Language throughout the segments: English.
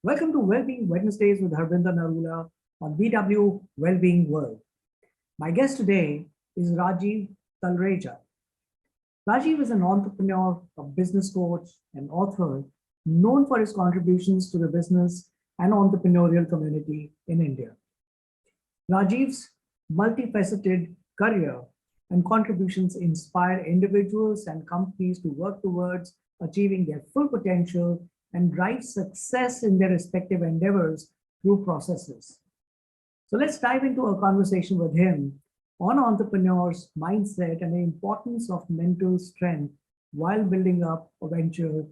Welcome to Wellbeing Wednesdays with Harvinder Narula on BW Wellbeing World. My guest today is Rajiv Talreja. Rajiv is an entrepreneur, a business coach, and author known for his contributions to the business and entrepreneurial community in India. Rajiv's multifaceted career and contributions inspire individuals and companies to work towards achieving their full potential and drive success in their respective endeavors through processes. So let's dive into a conversation with him on entrepreneurs' mindset and the importance of mental strength while building up a venture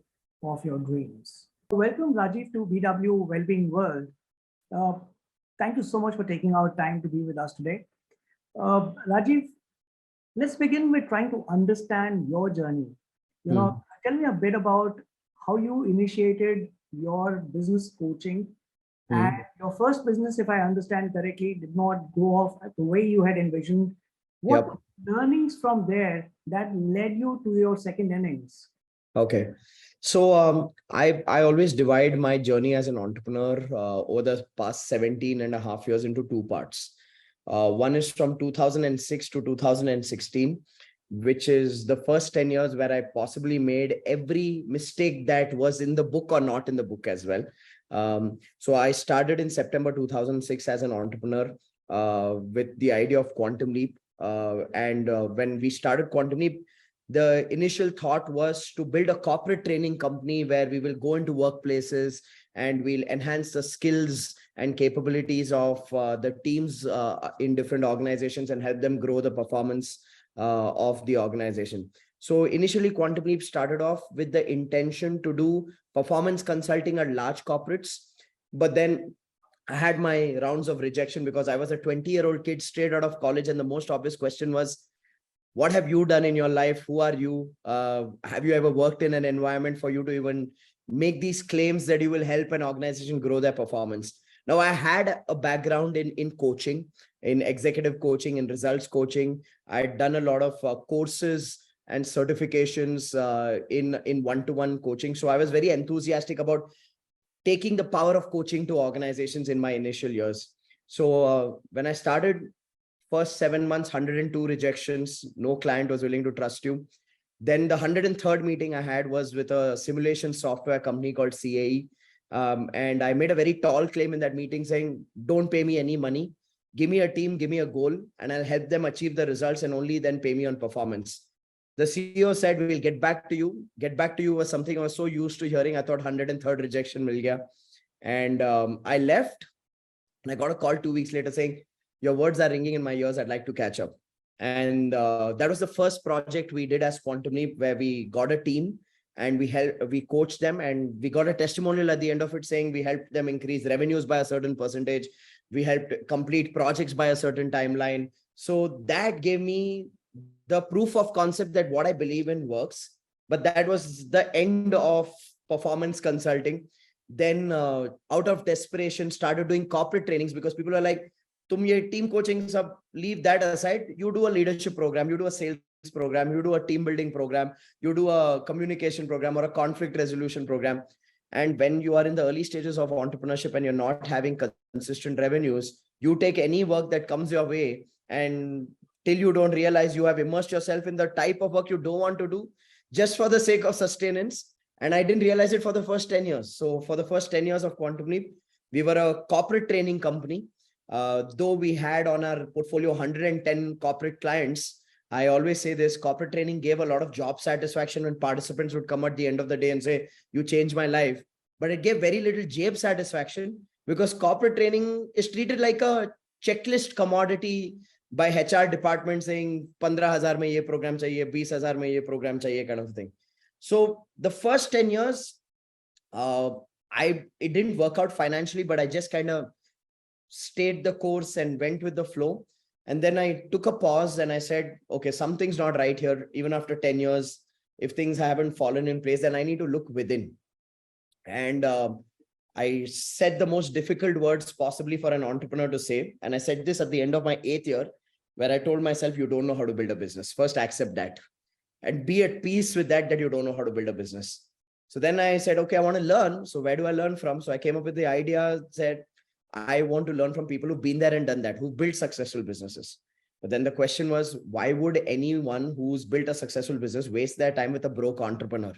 of your dreams. Welcome, Rajiv, to BW Wellbeing World. Uh, Thank you so much for taking our time to be with us today. Rajiv, let's begin with trying to understand your journey. Tell me a bit about how you initiated your business coaching. And your first business, if I understand correctly, did not go off the way you had envisioned. What Yep. learnings from there that led you to your second innings? Okay. So I always divide my journey as an entrepreneur over the past 17 and a half years into two parts. One is from 2006 to 2016, which is the first 10 years where I possibly made every mistake that was in the book or not in the book as well. So I started in September 2006 as an entrepreneur with the idea of Quantum Leap. And when we started Quantum Leap, the initial thought was to build a corporate training company where we will go into workplaces and we'll enhance the skills and capabilities of the teams in different organizations and help them grow the performance of the organization. So initially, Quantum Leap started off with the intention to do performance consulting at large corporates. But then I had my rounds of rejection because I was a 20-year-old kid straight out of college. And the most obvious question was, what have you done in your life? Who are you? Have you ever worked in an environment for you to even make these claims that you will help an organization grow their performance? Now, I had a background in coaching, in executive coaching, in results coaching. I'd done a lot of courses and certifications in one-to-one coaching. So I was very enthusiastic about taking the power of coaching to organizations in my initial years. So when I started, first 7 months, 102 rejections. No client was willing to trust you. Then the 103rd meeting I had was with a simulation software company called CAE. And I made a very tall claim in that meeting saying, don't pay me any money. Give me a team, give me a goal, and I'll help them achieve the results and only then pay me on performance. The CEO said, we'll get back to you. Get back to you was something I was so used to hearing. I thought 103rd rejection will get. And I left and I got a call 2 weeks later saying, your words are ringing in my ears. I'd like to catch up. And that was the first project we did as Quantum Leap, where we got a team and we coached them, and we got a testimonial at the end of it saying we helped them increase revenues by a certain percentage. We helped complete projects by a certain timeline. So that gave me the proof of concept that what I believe in works. But that was the end of performance consulting. Then out of desperation, started doing corporate trainings because people are like, तुम ये team coaching सब leave that aside. You do a leadership program, you do a sales program, you do a team building program, you do a communication program or a conflict resolution program. And when you are in the early stages of entrepreneurship and you're not having consistent revenues, you take any work that comes your way, and till you don't realize you have immersed yourself in the type of work you don't want to do just for the sake of sustenance. And I didn't realize it for the first 10 years. So for the first 10 years of Quantum Leap, we were a corporate training company. Though we had on our portfolio 110 corporate clients, I always say this, corporate training gave a lot of job satisfaction when participants would come at the end of the day and say, you changed my life. But it gave very little job satisfaction because corporate training is treated like a checklist commodity by HR department saying, 15,000 mein ye program chahiye, 20,000 mein ye program chahiye, kind of thing. So the first 10 years, it didn't work out financially, but I just kind of stayed the course and went with the flow. And then I took a pause and I said, okay, something's not right here. Even after 10 years, if things haven't fallen in place, then I need to look within. And I said the most difficult words possibly for an entrepreneur to say. And I said this at the end of my 8th year, where I told myself, you don't know how to build a business. First, accept that and be at peace with that you don't know how to build a business. So then I said, okay, I want to learn. So where do I learn from? So I came up with the idea that I want to learn from people who've been there and done that, who built successful businesses. But then the question was, why would anyone who's built a successful business waste their time with a broke entrepreneur?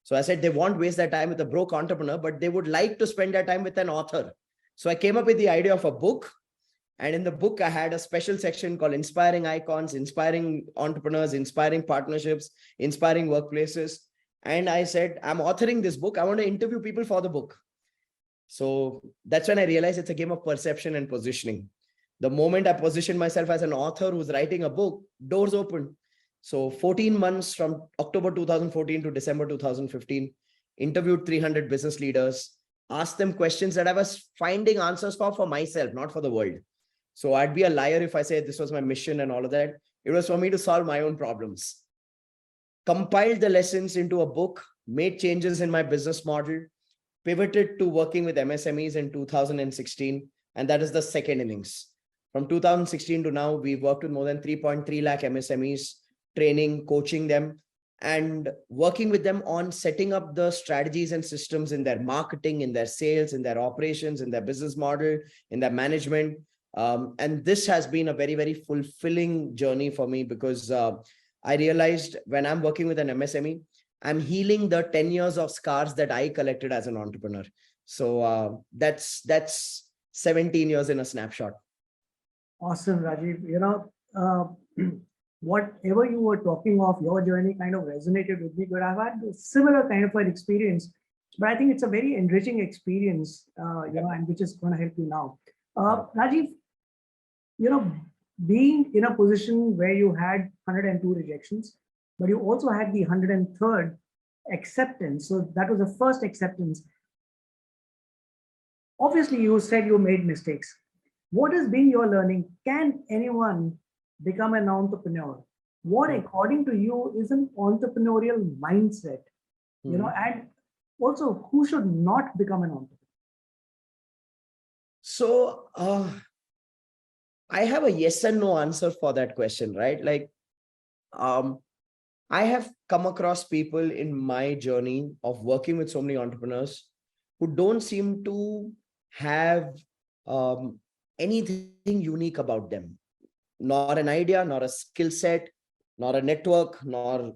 So I said, they won't waste their time with a broke entrepreneur, but they would like to spend their time with an author. So I came up with the idea of a book. And in the book, I had a special section called Inspiring Icons, Inspiring Entrepreneurs, Inspiring Partnerships, Inspiring Workplaces. And I said, I'm authoring this book. I want to interview people for the book. So that's when I realized it's a game of perception and positioning. The moment I positioned myself as an author who's writing a book, doors opened. So 14 months from October 2014 to December 2015, interviewed 300 business leaders, asked them questions that I was finding answers for myself, not for the world. So I'd be a liar if I say this was my mission and all of that. It was for me to solve my own problems. Compiled the lessons into a book, made changes in my business model, pivoted to working with MSMEs in 2016. And that is the second innings. From 2016 to now, we've worked with more than 3.3 lakh MSMEs, training, coaching them, and working with them on setting up the strategies and systems in their marketing, in their sales, in their operations, in their business model, in their management. And this has been a very, very fulfilling journey for me because I realized when I'm working with an MSME, I'm healing the 10 years of scars that I collected as an entrepreneur. So that's 17 years in a snapshot. Awesome, Rajiv. Whatever you were talking of, your journey kind of resonated with me, but I've had a similar kind of an experience. But I think it's a very enriching experience, and which is going to help you now. Rajiv, being in a position where you had 102 rejections, but you also had the 103rd acceptance. So that was the first acceptance. Obviously, you said you made mistakes. What has been your learning? Can anyone become an entrepreneur? What, according to you, is an entrepreneurial mindset? And also, who should not become an entrepreneur? So I have a yes and no answer for that question, right? Like, I have come across people in my journey of working with so many entrepreneurs who don't seem to have anything unique about them. Not an idea, not a skill set, not a network, nor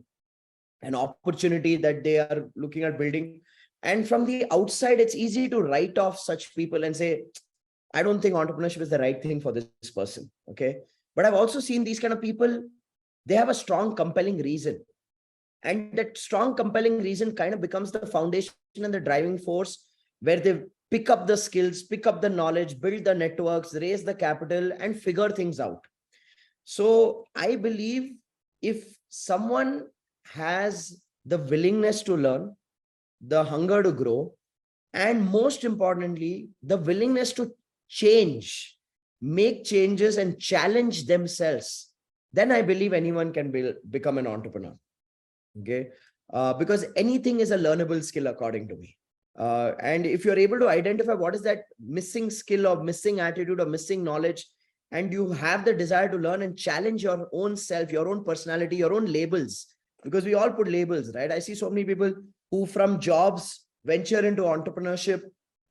an opportunity that they are looking at building. And from the outside, it's easy to write off such people and say, I don't think entrepreneurship is the right thing for this person. Okay. But I've also seen these kind of people, they have a strong, compelling reason. And that strong, compelling reason kind of becomes the foundation and the driving force where they pick up the skills, pick up the knowledge, build the networks, raise the capital, and figure things out. So I believe if someone has the willingness to learn, the hunger to grow, and most importantly, the willingness to change, make changes and challenge themselves, then I believe anyone can become an entrepreneur. Okay. Because anything is a learnable skill, according to me. And if you're able to identify what is that missing skill or missing attitude or missing knowledge, and you have the desire to learn and challenge your own self, your own personality, your own labels, because we all put labels, right? I see so many people who from jobs venture into entrepreneurship.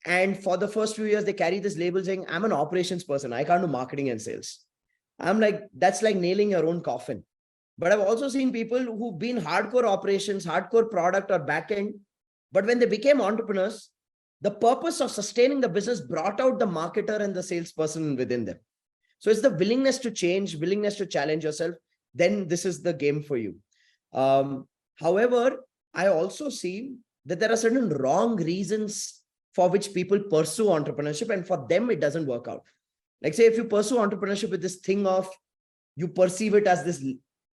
And for the first few years, they carry this label saying, I'm an operations person. I can't do marketing and sales. I'm like, that's like nailing your own coffin. But I've also seen people who've been hardcore operations, hardcore product or backend. But when they became entrepreneurs, the purpose of sustaining the business brought out the marketer and the salesperson within them. So it's the willingness to change, willingness to challenge yourself. Then this is the game for you. However, I also see that there are certain wrong reasons for which people pursue entrepreneurship, and for them, it doesn't work out. Like say, if you pursue entrepreneurship with this thing of, you perceive it as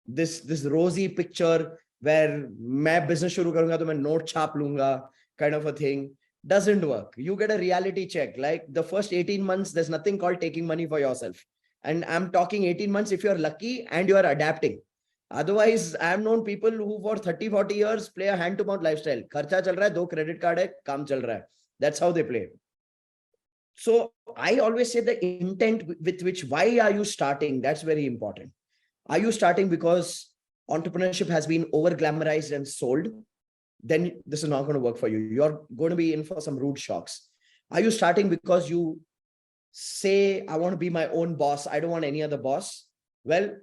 this rosy picture where मैं business शुरू करूंगा तो मैं note छाप लूंगा kind of a thing, doesn't work. You get a reality check. Like the first 18 months, there's nothing called taking money for yourself. And I'm talking 18 months if you're lucky and you are adapting. Otherwise, I've known people who for 30-40 years play a hand-to-mouth lifestyle. खर्चा चल रहा है, 2 credit card है, काम चल रहा है. That's how they play. So I always say the intent with which, why are you starting? That's very important. Are you starting because entrepreneurship has been over glamorized and sold? then this is not going to work for you. You're going to be in for some rude shocks. Are you starting because you say, I want to be my own boss, I don't want any other boss? Well,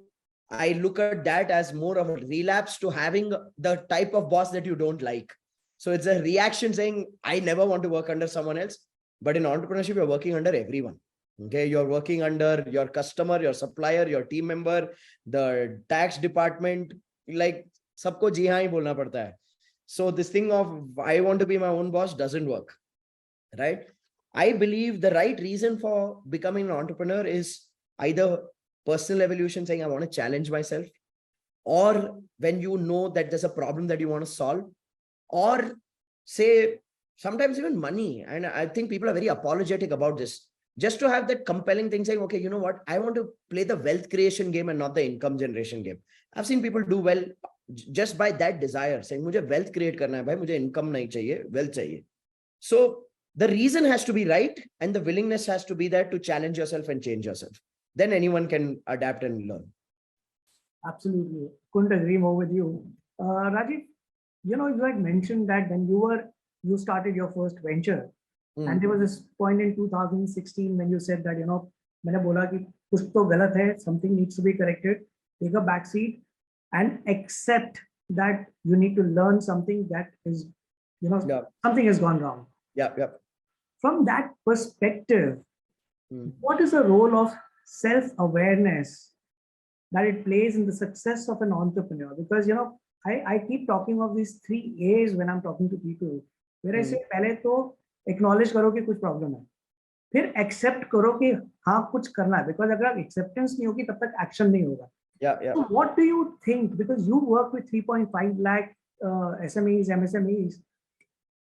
I look at that as more of a relapse to having the type of boss that you don't like. So it's a reaction saying, I never want to work under someone else. But in entrepreneurship, you're working under everyone. Okay, you're working under your customer, your supplier, your team member, the tax department, like sabko ji haan hi bolna padta hai. So this thing of I want to be my own boss doesn't work, right? I believe the right reason for becoming an entrepreneur is either personal evolution, saying I want to challenge myself, or when you know that there's a problem that you want to solve, or say sometimes even money. And I think people are very apologetic about this, just to have that compelling thing saying, okay, you know what, I want to play the wealth creation game and not the income generation game. I've seen people do well just by that desire, saying mujhe wealth create karna hai bhai, mujhe income nahi chahiye, wealth chahiye. So the reason has to be right, and the willingness has to be there to challenge yourself and change yourself. Then anyone can adapt and learn. Absolutely. Couldn't agree more with you. Rajiv, you had mentioned that when you started your first venture, and there was this point in 2016 when you said that, मैंने बोला कि कुछ तो गलत है, something needs to be corrected, take a back seat and accept that you need to learn something that is, something has gone wrong. Yeah. From that perspective, what is the role of self-awareness that it plays in the success of an entrepreneur? Because, I keep talking of these 3 A's when I'm talking to people, where I say, पहले तो acknowledge करो कि कुछ problem है, फिर accept करो कि हाँ कुछ करना है, because अगर acceptance नहीं होगी तब तक action नहीं होगा. Yeah. So what do you think? Because you work with 3.5 lakh SMEs, MSMEs.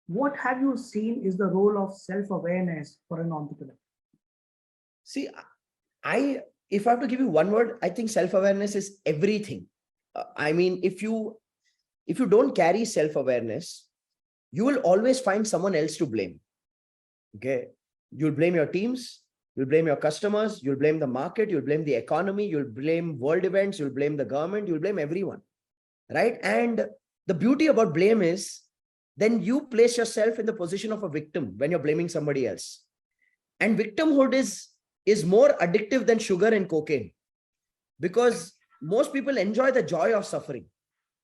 What have you seen is the role of self-awareness for an entrepreneur? See, if I have to give you one word, I think self-awareness is everything. I mean, if you don't carry self-awareness, you will always find someone else to blame. Okay. You'll blame your teams, you'll blame your customers, you'll blame the market, you'll blame the economy, you'll blame world events, you'll blame the government, you'll blame everyone. Right. And the beauty about blame is then you place yourself in the position of a victim when you're blaming somebody else. And victimhood is more addictive than sugar and cocaine, because most people enjoy the joy of suffering.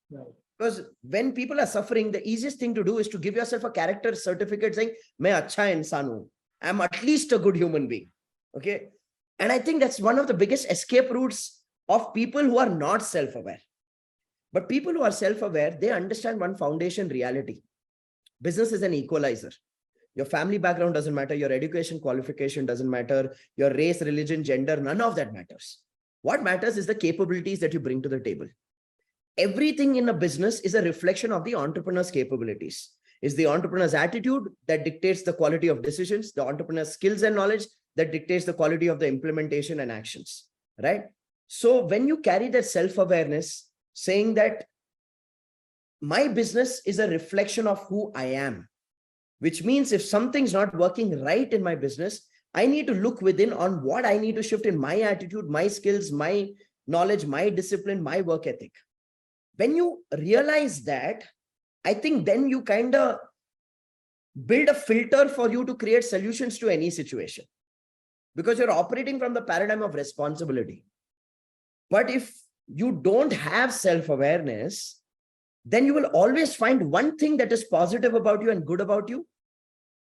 Right. Because when people are suffering, the easiest thing to do is to give yourself a character certificate saying, "Main acha insaan hu. I'm at least a good human being." Okay. And I think that's one of the biggest escape routes of people who are not self-aware. But people who are self-aware, they understand one foundation reality. Business is an equalizer. Your family background doesn't matter. Your education qualification doesn't matter. Your race, religion, gender, none of that matters. What matters is the capabilities that you bring to the table. Everything in a business is a reflection of the entrepreneur's capabilities. It's the entrepreneur's attitude that dictates the quality of decisions, the entrepreneur's skills and knowledge that dictates the quality of the implementation and actions, right? So when you carry that self-awareness, saying that my business is a reflection of who I am, which means if something's not working right in my business, I need to look within on what I need to shift in my attitude, my skills, my knowledge, my discipline, my work ethic. When you realize that, I think then you kind of build a filter for you to create solutions to any situation, because you're operating from the paradigm of responsibility. But if you don't have self-awareness, then you will always find one thing that is positive about you and good about you.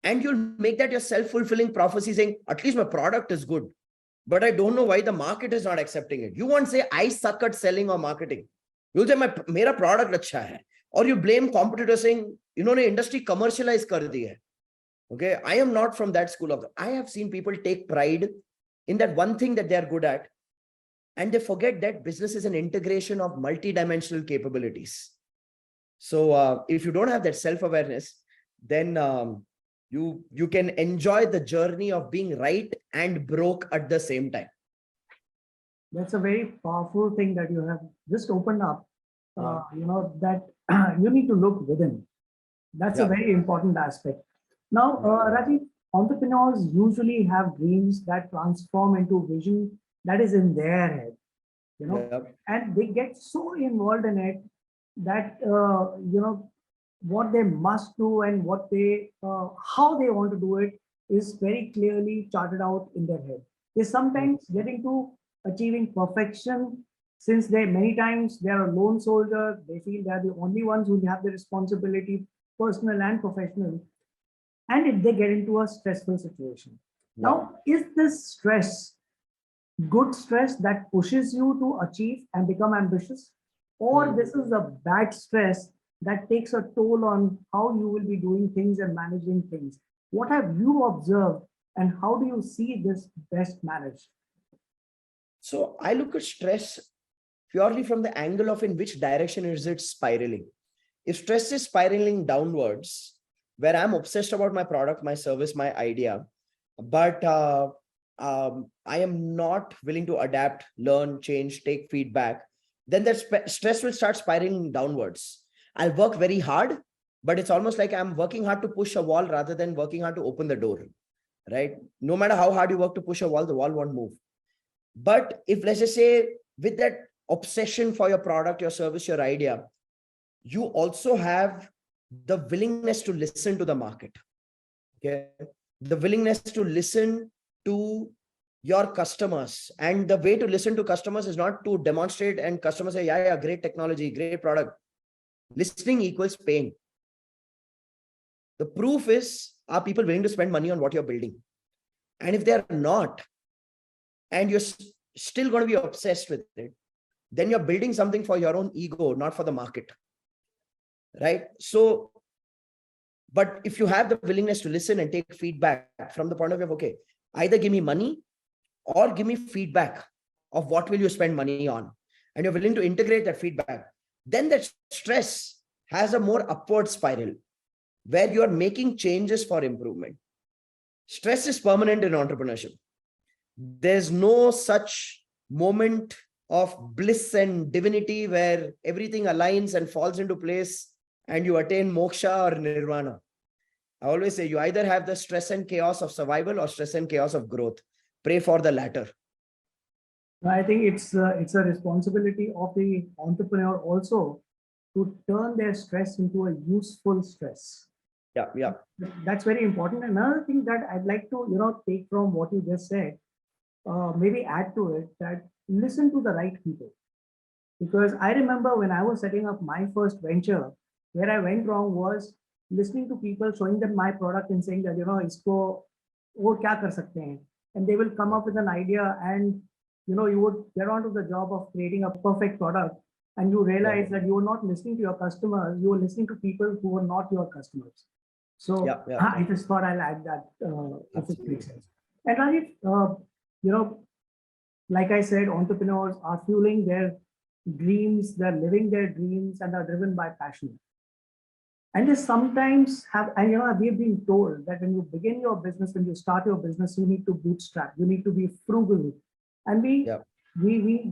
And you'll make that your self-fulfilling prophecy saying, at least my product is good, but I don't know why the market is not accepting it. You won't say, I suck at selling or marketing. You'll say, mera product acha hai. Or you blame competitors saying, inhone industry commercialize kar di hai. Okay. I am not from that school of thought. I have seen people take pride in that one thing that they are good at, and they forget that business is an integration of multidimensional capabilities. So if you don't have that self-awareness, then you can enjoy the journey of being right and broke at the same time. That's a very powerful thing that you have just opened up. That you need to look within. That's a very important aspect. Now, Rajiv, entrepreneurs usually have dreams that transform into vision that is in their head, and they get so involved in it that, what they must do and what they how they want to do it is very clearly charted out in their head. They sometimes get into achieving perfection since they many times they are a lone soldier. They feel they are the only ones who have the responsibility, personal and professional, and if they get into a stressful situation. Yeah. Now, is this stress good stress that pushes you to achieve and become ambitious? Or this is a bad stress that takes a toll on how you will be doing things and managing things? What have you observed and how do you see this best managed? So I look at stress purely from the angle of in which direction is it spiraling. If stress is spiraling downwards, where I'm obsessed about my product, my service, my idea, but I am not willing to adapt, learn, change, take feedback, then that stress will start spiraling downwards. I'll work very hard, but it's almost like I'm working hard to push a wall rather than working hard to open the door, right? No matter how hard you work to push a wall, the wall won't move. But if, let's just say, with that obsession for your product, your service, your idea, you also have the willingness to listen to the market. Okay. The willingness to listen to your customers. And the way to listen to customers is not to demonstrate and customers say, yeah, great technology, great product. Listening equals pain. The proof is, are people willing to spend money on what you're building? And if they're not, and you're still going to be obsessed with it, then you're building something for your own ego, not for the market. Right? So, but if you have the willingness to listen and take feedback from the point of view of, okay, either give me money or give me feedback of what will you spend money on, and you're willing to integrate that feedback, then that stress has a more upward spiral where you are making changes for improvement. Stress is permanent in entrepreneurship. There's no such moment of bliss and divinity where everything aligns and falls into place and you attain moksha or nirvana. I always say you either have the stress and chaos of survival or stress and chaos of growth. Pray for the latter. I think it's a responsibility of the entrepreneur also to turn their stress into a useful stress. Yeah. That's very important. Another thing that I'd like to take from what you just said, maybe add to it, that listen to the right people. Because I remember when I was setting up my first venture, where I went wrong was listening to people, showing them my product and saying that, isko wo kya kar sakte hain? And they will come up with an idea and, you would get onto the job of creating a perfect product. And you realize that you were not listening to your customers, you were listening to people who were not your customers. So I just thought I'll add that if it makes sense. And Rajiv, like I said, entrepreneurs are fueling their dreams, they're living their dreams, and are driven by passion. And they sometimes have, and we've been told that when you begin your business, when you start your business, you need to bootstrap, you need to be frugal. And we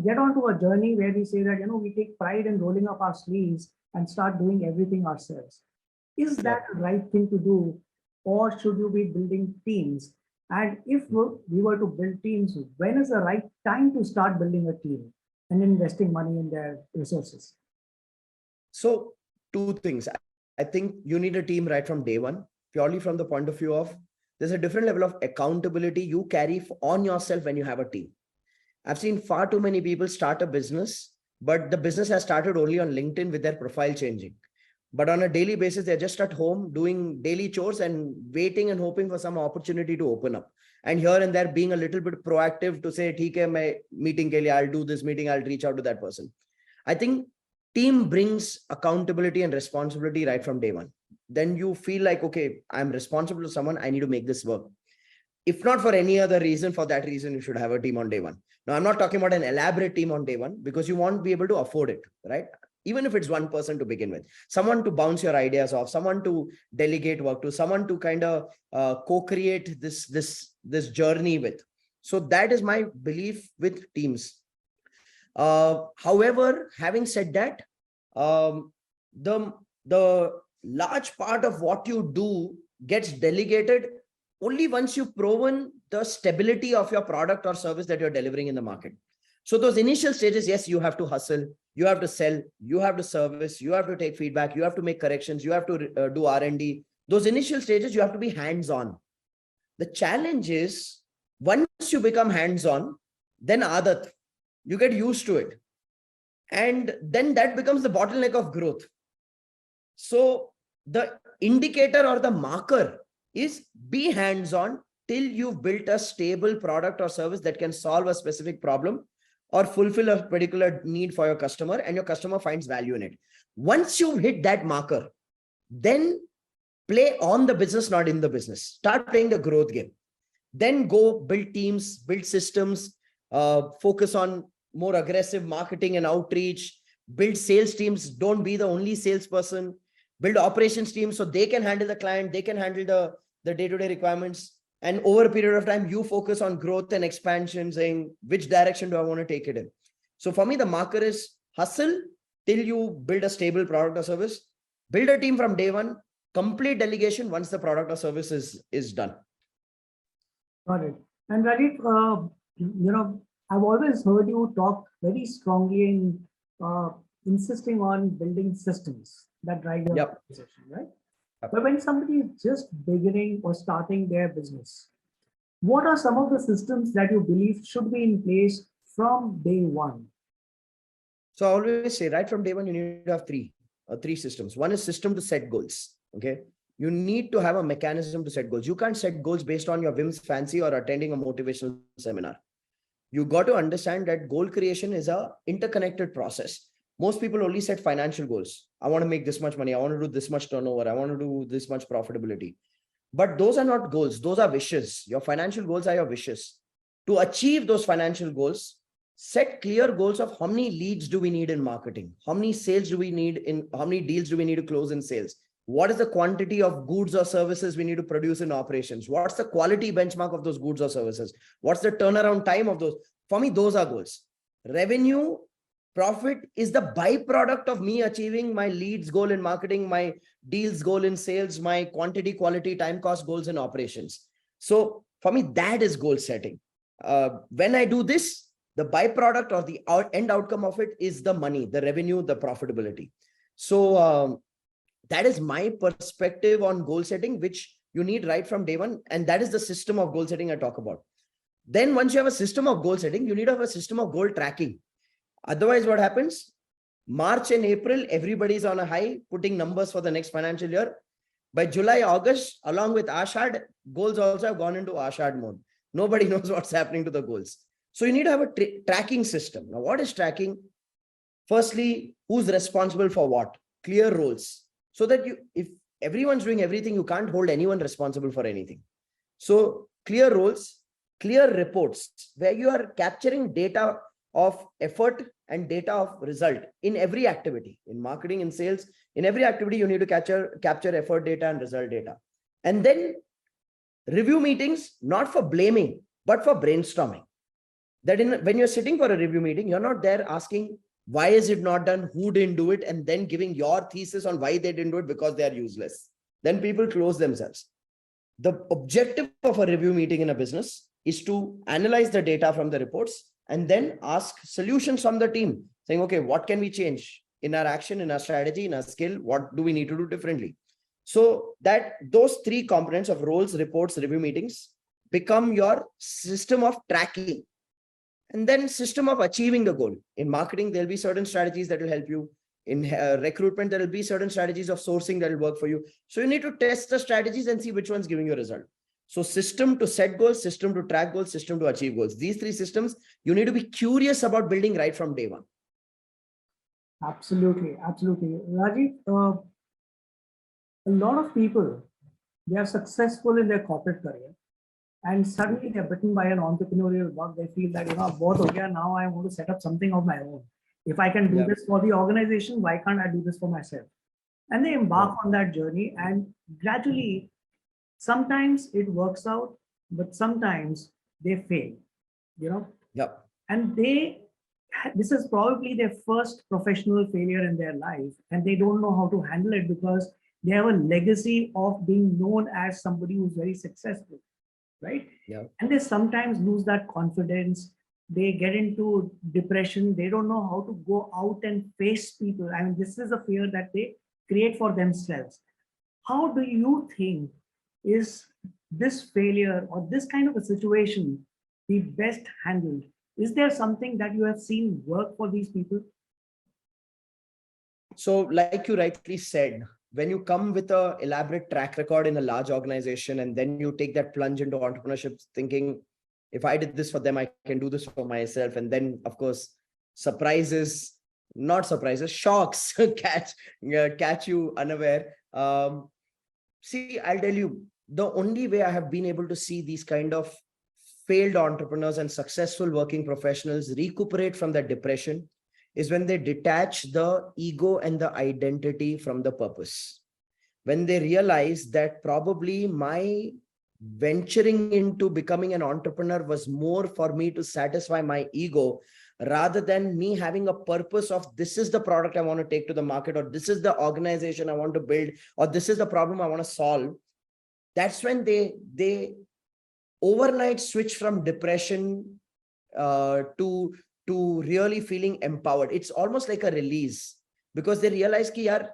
get onto a journey where we say that, we take pride in rolling up our sleeves and start doing everything ourselves. Is that the right thing to do? Or should you be building teams? And if we were to build teams, when is the right time to start building a team and investing money in their resources? So, two things. I think you need a team right from day one, purely from the point of view of there's a different level of accountability you carry on yourself when you have a team. I've seen far too many people start a business, but the business has started only on LinkedIn with their profile changing. But on a daily basis, they're just at home doing daily chores and waiting and hoping for some opportunity to open up. And here and there being a little bit proactive to say, "Theek hai, main meeting ke liye, I'll do this meeting, I'll reach out to that person." I think team brings accountability and responsibility right from day one. Then you feel like, okay, I'm responsible to someone, I need to make this work. If not for any other reason, for that reason, you should have a team on day one. Now, I'm not talking about an elaborate team on day one because you won't be able to afford it, right? Even if it's one person to begin with, someone to bounce your ideas off, someone to delegate work to, someone to kind of co-create this journey with. So that is my belief with teams. However, having said that, the large part of what you do gets delegated only once you've proven the stability of your product or service that you're delivering in the market. So those initial stages, yes, you have to hustle, You have to sell, you have to service, you have to take feedback, you have to make corrections, you have to do R&D. Those initial stages, you have to be hands-on. The challenge is once you become hands-on, then adat, you get used to it. And then that becomes the bottleneck of growth. So the indicator or the marker is be hands-on till you've built a stable product or service that can solve a specific problem or fulfill a particular need for your customer, and your customer finds value in it. Once you've hit that marker, then play on the business, not in the business. Start playing the growth game. Then go build teams, build systems, focus on more aggressive marketing and outreach, build sales teams. Don't be the only salesperson. Build operations teams so they can handle the client, they can handle the day-to-day requirements. And over a period of time, you focus on growth and expansion, saying, which direction do I want to take it in? So for me, the marker is hustle till you build a stable product or service, build a team from day one, complete delegation once the product or service is done. Got it. And Rajiv, I've always heard you talk very strongly in insisting on building systems that drive your organization, right? But when somebody is just beginning or starting their business, what are some of the systems that you believe should be in place from day one? So I always say right from day one, you need to have three systems. One is system to set goals. Okay. You need to have a mechanism to set goals. You can't set goals based on your whims, fancy, or attending a motivational seminar. You got to understand that goal creation is a interconnected process. Most people only set financial goals. I want to make this much money. I want to do this much turnover. I want to do this much profitability. But those are not goals. Those are wishes. Your financial goals are your wishes. To achieve those financial goals, set clear goals of how many leads do we need in marketing? How many sales do we need in, how many deals do we need to close in sales? What is the quantity of goods or services we need to produce in operations? What's the quality benchmark of those goods or services? What's the turnaround time of those? For me, those are goals. Revenue, profit is the byproduct of me achieving my leads goal in marketing, my deals goal in sales, my quantity, quality, time, cost goals in operations. So for me, that is goal setting. When I do this, the byproduct or the end outcome of it is the money, the revenue, the profitability. So that is my perspective on goal setting, which you need right from day one. And that is the system of goal setting I talk about. Then once you have a system of goal setting, you need to have a system of goal tracking. Otherwise, what happens? March and April, everybody's on a high, putting numbers for the next financial year. By July, August, along with Ashad, goals also have gone into Ashad mode. Nobody knows what's happening to the goals. So you need to have a tracking system. Now, what is tracking? Firstly, who's responsible for what? Clear roles. So that if everyone's doing everything, you can't hold anyone responsible for anything. So clear roles, clear reports, where you are capturing data of effort and data of result in every activity, in marketing, in sales, in every activity, you need to capture effort data and result data. And then review meetings, not for blaming, but for brainstorming. That when you're sitting for a review meeting, you're not there asking, why is it not done? Who didn't do it? And then giving your thesis on why they didn't do it because they are useless. Then people close themselves. The objective of a review meeting in a business is to analyze the data from the reports and then ask solutions from the team, saying, okay, what can we change in our action, in our strategy, in our skill? What do we need to do differently? So that those three components of roles, reports, review meetings become your system of tracking. And then system of achieving the goal. In marketing, there'll be certain strategies that will help you. In recruitment, there will be certain strategies of sourcing that will work for you. So you need to test the strategies and see which one's giving you a result. So system to set goals, system to track goals, system to achieve goals. These three systems, you need to be curious about building right from day one. Absolutely. Absolutely. Rajiv, a lot of people, they are successful in their corporate career. And suddenly they're bitten by an entrepreneurial bug. They feel that, now I want to set up something of my own. If I can do this for the organization, why can't I do this for myself? And they embark on that journey, and gradually, sometimes it works out, but sometimes they fail, and this is probably their first professional failure in their life, and they don't know how to handle it because they have a legacy of being known as somebody who's very successful. Right? Yeah. And they sometimes lose that confidence. they get into depression. They don't know how to go out and face people. I mean, this is a fear that they create for themselves. How do you think is this failure or this kind of a situation the best handled? Is there something that you have seen work for these people? So like you rightly said, when you come with a elaborate track record in a large organization and then you take that plunge into entrepreneurship thinking, if I did this for them, I can do this for myself. And then of course, surprises, not surprises, shocks catch you unaware. See, I'll tell you, the only way I have been able to see these kind of failed entrepreneurs and successful working professionals recuperate from that depression is when they detach the ego and the identity from the purpose. When they realize that probably my venturing into becoming an entrepreneur was more for me to satisfy my ego rather than me having a purpose of this is the product I want to take to the market, or this is the organization I want to build, or this is the problem I want to solve. That's when they overnight switch from depression to really feeling empowered. It's almost like a release because they realize ki yaar,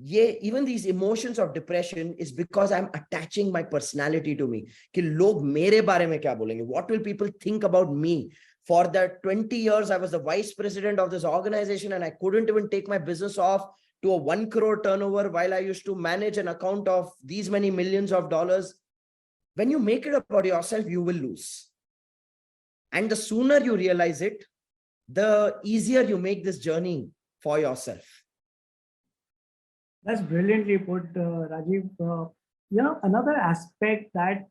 even these emotions of depression is because I'm attaching my personality to me. Ki log mere bare mein kya bolenge? What will people think about me? For that 20 years, I was the vice president of this organization and I couldn't even take my business off to a 1 crore turnover while I used to manage an account of these many millions of dollars. When you make it about yourself, you will lose. And the sooner you realize it, the easier you make this journey for yourself. That's brilliantly put, Rajiv. Another aspect that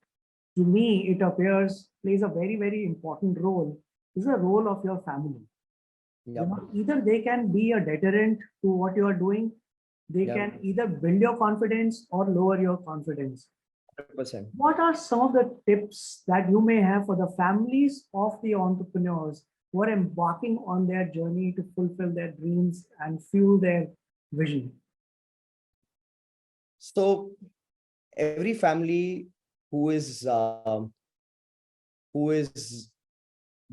to me it appears plays a very, very important role is the role of your family. Yep. Either they can be a deterrent to what you are doing, they Yep. can either build your confidence or lower your confidence. 100%. What are some of the tips that you may have for the families of the entrepreneurs who are embarking on their journey to fulfill their dreams and fuel their vision? So every family who is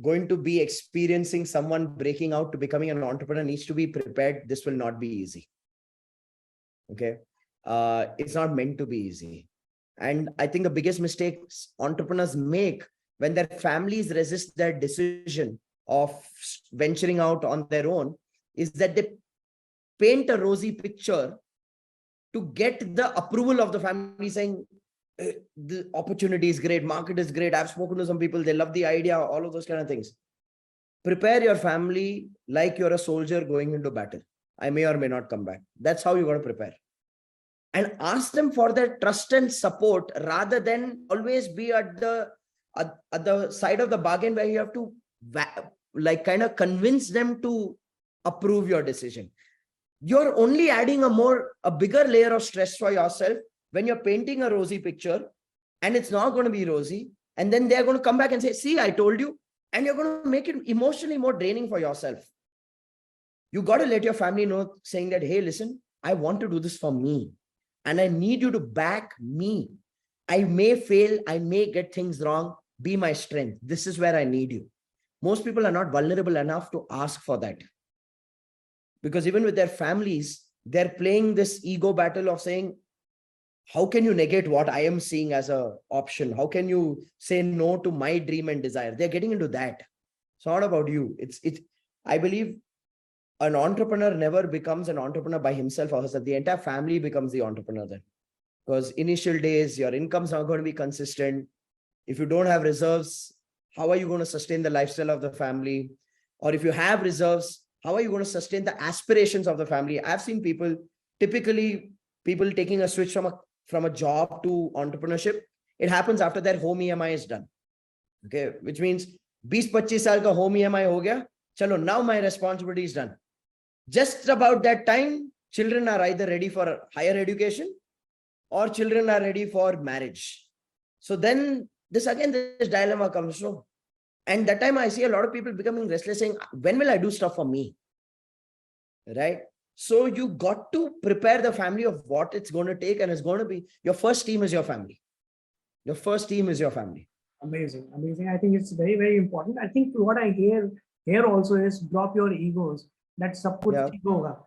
going to be experiencing someone breaking out to becoming an entrepreneur needs to be prepared. This will not be easy. Okay. It's not meant to be easy. And I think the biggest mistakes entrepreneurs make when their families resist their decision of venturing out on their own is that they paint a rosy picture to get the approval of the family saying, the opportunity is great, market is great. I've spoken to some people, they love the idea, all of those kind of things. Prepare your family like you're a soldier going into battle. I may or may not come back. That's how you got to prepare. And ask them for their trust and support rather than always be at the side of the bargain where you have to like kind of convince them to approve your decision. You're only adding a bigger layer of stress for yourself when you're painting a rosy picture and it's not going to be rosy. And then they're going to come back and say, see, I told you. And you're going to make it emotionally more draining for yourself. You got to let your family know saying that, hey, listen, I want to do this for me. And I need you to back me. I may fail. I may get things wrong. Be my strength. This is where I need you. Most people are not vulnerable enough to ask for that. Because even with their families, they're playing this ego battle of saying, how can you negate what I am seeing as an option? How can you say no to my dream and desire? They're getting into that. It's not about you. I believe an entrepreneur never becomes an entrepreneur by himself or herself. The entire family becomes the entrepreneur then. Because initial days, your income's not going to be consistent. If you don't have reserves, how are you going to sustain the lifestyle of the family? Or if you have reserves, how are you going to sustain the aspirations of the family? I've seen typically people taking a switch from a job to entrepreneurship. It happens after their home EMI is done. Okay, which means 20-25 saal ka home EMI ho gaya. Chalo, now my responsibility is done. Just about that time, children are either ready for higher education or children are ready for marriage. So then this dilemma comes through. And that time I see a lot of people becoming restless saying, when will I do stuff for me? Right? So you got to prepare the family of what it's going to take, and it's going to be your first team is your family. Your first team is your family. Amazing, amazing. I think it's very, very important. I think what I hear here also is drop your egos. That sab kuch Yeah, theek hoga.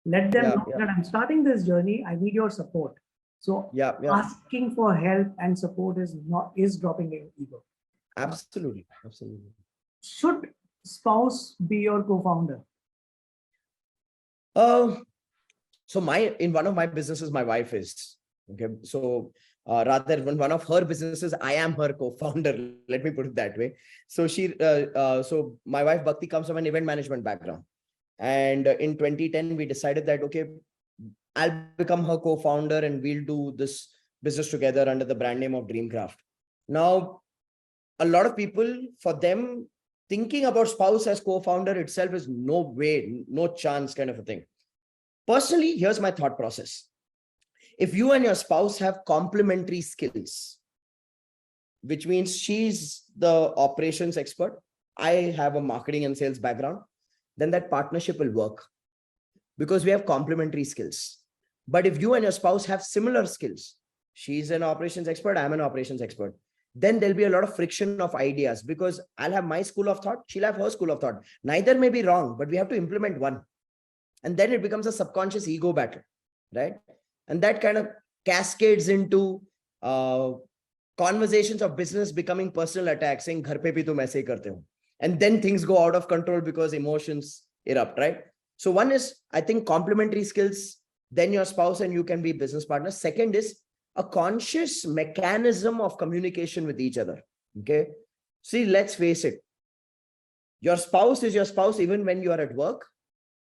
Let them yeah, know yeah, that I'm starting this journey. I need your support. So yeah, yeah. asking for help and support is dropping your ego. Uh, Absolutely, absolutely. should spouse be your co-founder? Uh, so in one of my businesses, my wife is okay. So rather, in one of her businesses, I am her co-founder. Let me put it that way. So so my wife Bhakti comes from an event management background, and in 2010 we decided that okay, I'll become her co-founder, and we'll do this business together under the brand name of Dreamcraft. Now, a lot of people, for them, thinking about spouse as co-founder itself is no way, no chance kind of a thing. Personally, here's my thought process. If you and your spouse have complementary skills, which means she's the operations expert, I have a marketing and sales background, then that partnership will work because we have complementary skills. But if you and your spouse have similar skills, she's an operations expert, I'm an operations expert, then there'll be a lot of friction of ideas because I'll have my school of thought, she'll have her school of thought. Neither may be wrong, but we have to implement one. And then it becomes a subconscious ego battle, right? And that kind of cascades into conversations of business becoming personal attacks, saying ghar pe bhi tum aise hi karte ho. And then things go out of control because emotions erupt, right? So one is, I think, complementary skills, then your spouse and you can be business partners. Second is a conscious mechanism of communication with each other. Okay. See, let's face it. Your spouse is your spouse even when you are at work,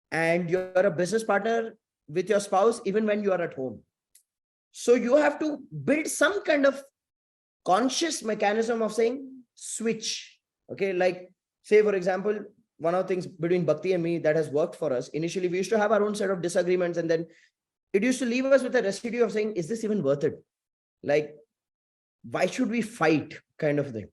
and you're a business partner with your spouse even when you are at home. So you have to build some kind of conscious mechanism of saying switch. Okay. Like, say, for example, one of the things between Bhakti and me that has worked for us, initially we used to have our own set of disagreements, and then it used to leave us with a residue of saying, is this even worth it? Like, why should we fight kind of thing?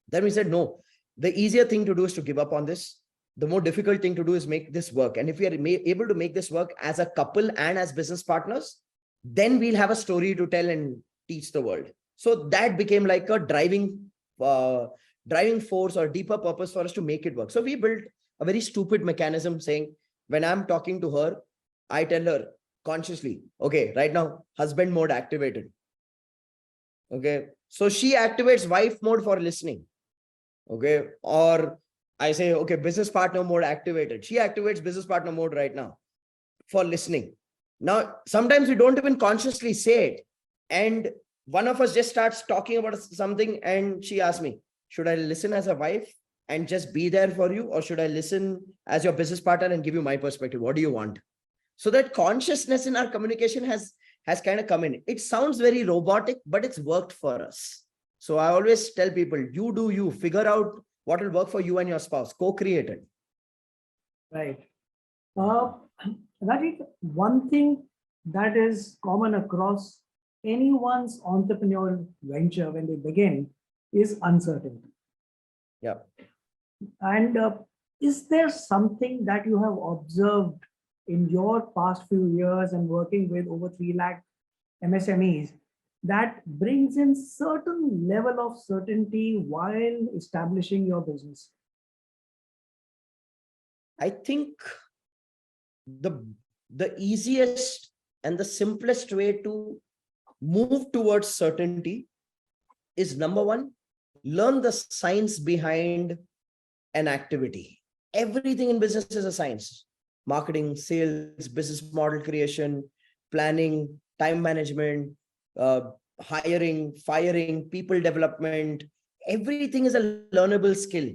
Then we said, no, the easier thing to do is to give up on this. The more difficult thing to do is make this work. And if we are able to make this work as a couple and as business partners, then we'll have a story to tell and teach the world. So that became like a driving force or deeper purpose for us to make it work. So we built a very stupid mechanism saying, when I'm talking to her, I tell her consciously, okay, right now, husband mode activated. Okay. So she activates wife mode for listening. Okay. Or I say, okay, business partner mode activated. She activates business partner mode right now for listening. Now, sometimes we don't even consciously say it. And one of us just starts talking about something, and she asks me, should I listen as a wife and just be there for you? Or should I listen as your business partner and give you my perspective? What do you want? So that consciousness in our communication has kind of come in. It sounds very robotic, but it's worked for us. So I always tell people, you do you, figure out what will work for you and your spouse, co-create it. Right. Rajiv, one thing that is common across anyone's entrepreneurial venture when they begin is uncertainty. Yeah. And is there something that you have observed in your past few years and working with over 3 lakh MSMEs that brings in certain level of certainty while establishing your business? I think the easiest and the simplest way to move towards certainty is, number one, learn the science behind an activity. Everything in business is a science. Marketing, sales, business model creation, planning, time management, hiring, firing, people development. Everything is a learnable skill.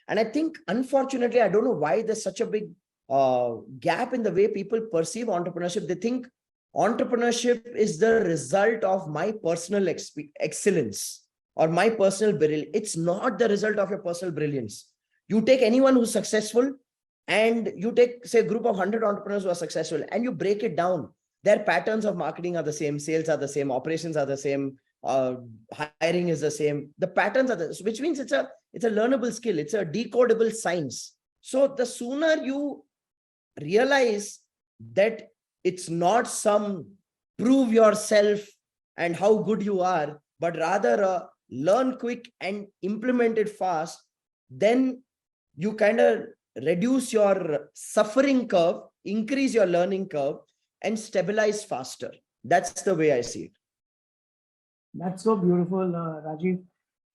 And I think, unfortunately, I don't know why there's such a big gap in the way people perceive entrepreneurship. They think entrepreneurship is the result of my personal excellence or my personal brilliance. It's not the result of your personal brilliance. You take anyone who's successful and you take, say, a group of 100 entrepreneurs who are successful, and you break it down. Their patterns of marketing are the same, sales are the same, operations are the same, hiring is the same. The patterns are the, which means it's a learnable skill. It's a decodable science. So the sooner you realize that it's not some prove yourself and how good you are, but rather a learn quick and implement it fast, then you kind of reduce your suffering curve, increase your learning curve, and stabilize faster. That's the way I see it. That's so beautiful, Rajiv.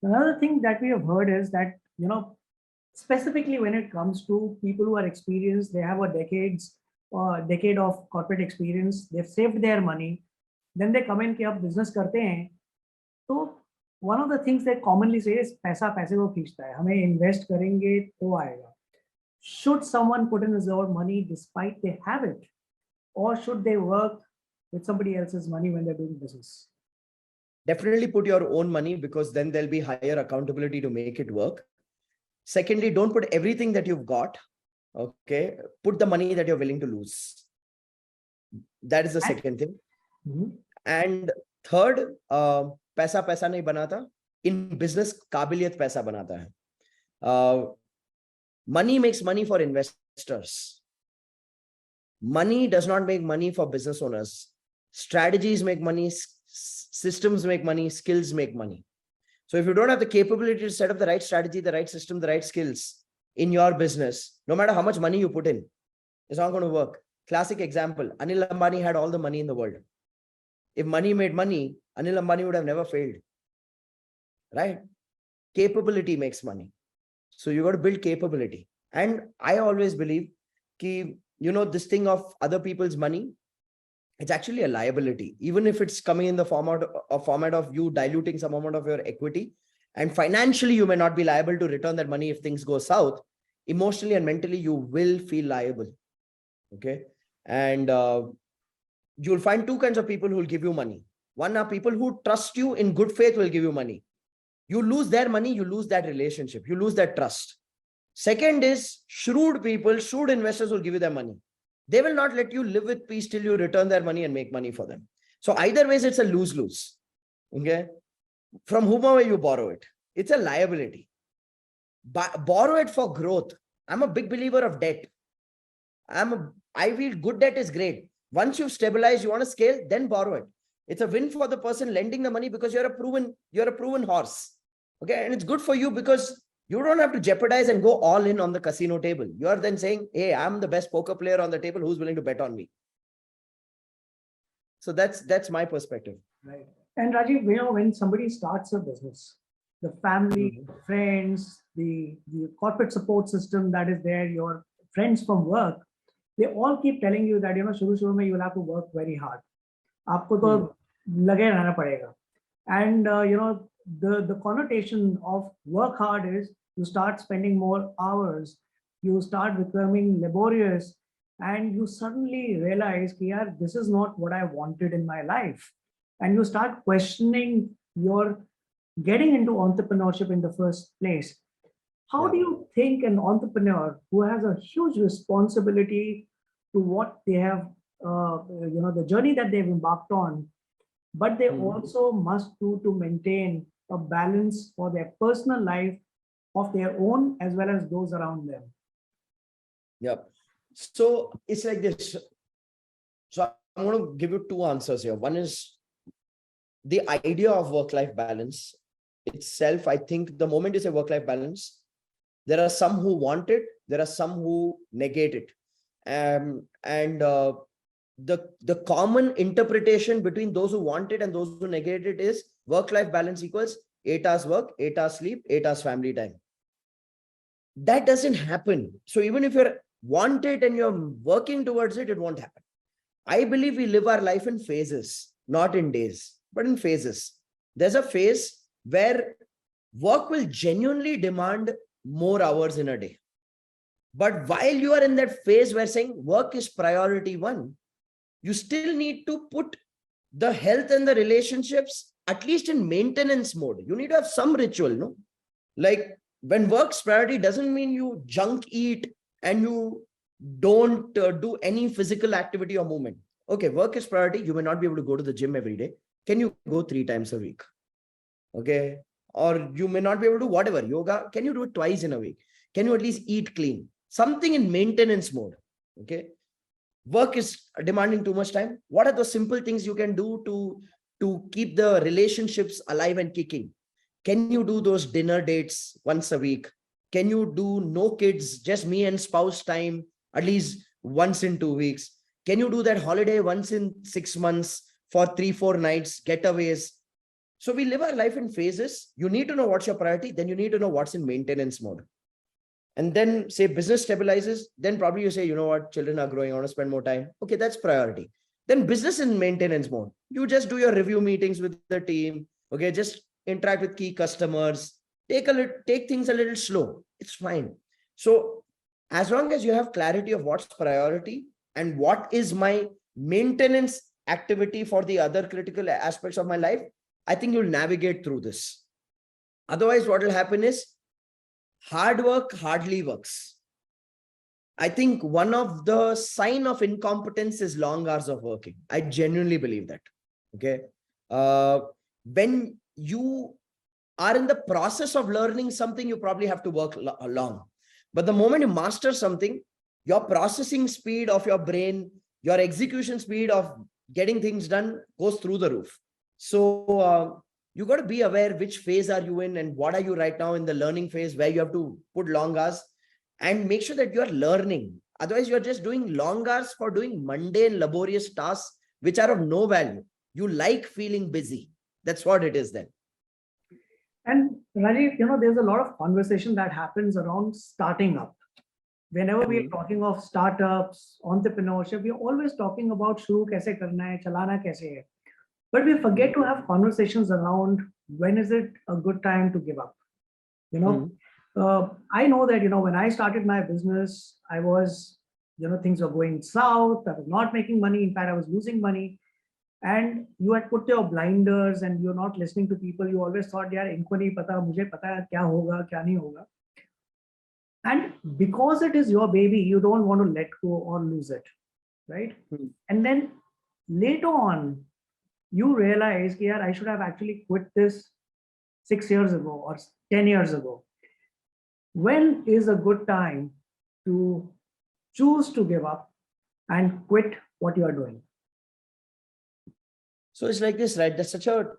Another thing that we have heard is that, specifically when it comes to people who are experienced, they have a decade of corporate experience, they've saved their money, then they come in कि आप business करते हैं, तो one of the things they commonly say is पैसा पैसे को खींचता है, हमें invest करेंगे तो आएगा. Should someone put in his own money despite they have it, or should they work with somebody else's money when they're doing business? Definitely put your own money, because then there'll be higher accountability to make it work. Secondly, don't put everything that you've got. Okay. Put the money that you're willing to lose. That is the second thing. Mhm. And third, पैसा पैसा नहीं बनाता. In business, काबिलियत पैसा बनाता है. Money makes money for investors. Money does not make money for business owners. Strategies make money, systems make money, skills make money. So if you don't have the capability to set up the right strategy, the right system, the right skills in your business, no matter how much money you put in, it's not going to work. Classic example, Anil Ambani had all the money in the world. If money made money, Anil Ambani would have never failed. Right? Capability makes money. So you got to build capability. And I always believe that, this thing of other people's money, it's actually a liability, even if it's coming in the format of you diluting some amount of your equity. And financially, you may not be liable to return that money if things go south. Emotionally and mentally, you will feel liable. Okay. And you'll find two kinds of people who will give you money. One are people who trust you in good faith will give you money. You lose their money, you lose that relationship, you lose that trust. Second is shrewd people, shrewd investors will give you their money. They will not let you live with peace till you return their money and make money for them. So either ways, it's a lose-lose. Okay. From whomever you borrow it, it's a liability. Borrow it for growth. I'm a big believer of debt. I feel good debt is great. Once you've stabilized, you want to scale, then borrow it. It's a win for the person lending the money because you're a proven horse. Okay. And it's good for you because you don't have to jeopardize and go all in on the casino table. You are then saying, hey, I'm the best poker player on the table. Who's willing to bet on me? So that's my perspective. Right. And Rajiv, when somebody starts a business, the family, friends, the corporate support system that is there, your friends from work, they all keep telling you that, shuru mein you will have to work very hard. Aapko to lage rehna padega. And, the connotation of work hard is you start spending more hours, you start becoming laborious, and you suddenly realize, yaar, this is not what I wanted in my life. And you start questioning your getting into entrepreneurship in the first place. How do you think an entrepreneur who has a huge responsibility to what they have, the journey that they've embarked on, but they also must do to maintain a balance for their personal life of their own as well as those around them? Yep. So it's like this. So I'm going to give you two answers here. One is the idea of work-life balance itself. I think the moment you say work-life balance, there are some who want it, there are some who negate it. The common interpretation between those who want it and those who negate it is work-life balance equals 8 hours work, 8 hours sleep, 8 hours family time. That doesn't happen. So even if you want it and you're working towards it, it won't happen. I believe we live our life in phases, not in days, but in phases. There's a phase where work will genuinely demand more hours in a day. But while you are in that phase where saying work is priority one, you still need to put the health and the relationships at least in maintenance mode. You need to have some ritual, no? Like when work's priority doesn't mean you junk eat and you don't do any physical activity or movement. Okay, work is priority. You may not be able to go to the gym every day. Can you go 3 times a week? Okay. Or you may not be able to do whatever. Yoga, can you do it twice in a week? Can you at least eat clean? Something in maintenance mode. Okay. Work is demanding too much time. What are the simple things you can do to keep the relationships alive and kicking? Can you do those dinner dates once a week? Can you do no kids, just me and spouse time, at least once in 2 weeks? Can you do that holiday once in 6 months for 3, 4 nights, getaways? So we live our life in phases. You need to know what's your priority. Then you need to know what's in maintenance mode. And then say business stabilizes. Then probably you say, you know what, children are growing. I want to spend more time. Okay, that's priority. Then business in maintenance mode. You just do your review meetings with the team. Okay, just interact with key customers. Take things a little slow. It's fine. So as long as you have clarity of what's priority and what is my maintenance activity for the other critical aspects of my life, I think you'll navigate through this. Otherwise, what will happen is hard work hardly works. I think one of the sign of incompetence is long hours of working. I genuinely believe that. Okay. When you are in the process of learning something, you probably have to work long. But the moment you master something, your processing speed of your brain, your execution speed of getting things done goes through the roof. So you got to be aware which phase are you in and what are you right now in the learning phase where you have to put long hours, and make sure that you are learning. Otherwise, you're just doing long hours for doing mundane, laborious tasks, which are of no value. You like feeling busy. That's what it is then. And Rajiv, there's a lot of conversation that happens around starting up. Whenever we're talking of startups, entrepreneurship, we're always talking about shuru kaise karna hai, chalana kaise hai. But we forget to have conversations around when is it a good time to give up. I know that, when I started my business, I was, things were going south. I was not making money. In fact, I was losing money. And you had put your blinders and you're not listening to people. You always thought, yaar, inko nahi pata, mujhe pata hai kya hoga, kya nahi hoga. And because it is your baby, you don't want to let go or lose it, right? And then later on, you realize, yaar, I should have actually quit this 6 years ago or 10 years ago. When is a good time to choose to give up and quit what you are doing? So it's like this, right? That's such a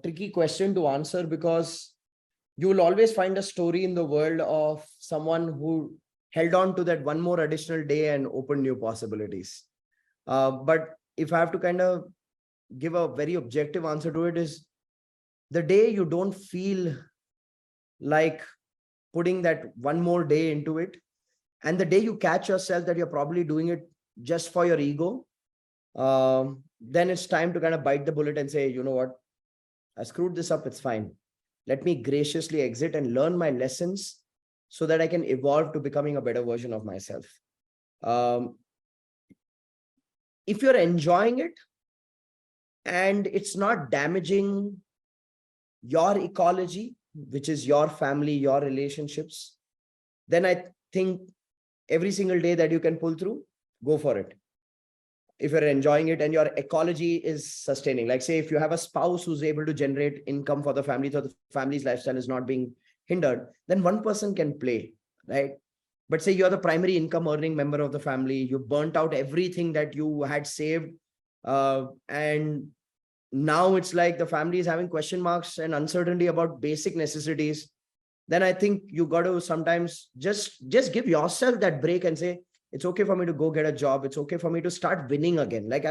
tricky question to answer, because you will always find a story in the world of someone who held on to that one more additional day and opened new possibilities. But if I have to kind of give a very objective answer to it, is the day you don't feel like putting that one more day into it, and the day you catch yourself that you're probably doing it just for your ego, then it's time to kind of bite the bullet and say, you know what, I screwed this up. It's fine. Let me graciously exit and learn my lessons so that I can evolve to becoming a better version of myself. If you're enjoying it and it's not damaging your ecology, which is your family, your relationships, then I think every single day that you can pull through, go for it. If you're enjoying it and your ecology is sustaining, like say, if you have a spouse who's able to generate income for the family, so the family's lifestyle is not being hindered, then one person can play, right? But say you're the primary income earning member of the family, you burnt out everything that you had saved, and now it's like the family is having question marks and uncertainty about basic necessities, then I think you got to sometimes just give yourself that break and say, it's okay for me to go get a job. It's okay for me to start winning again. Like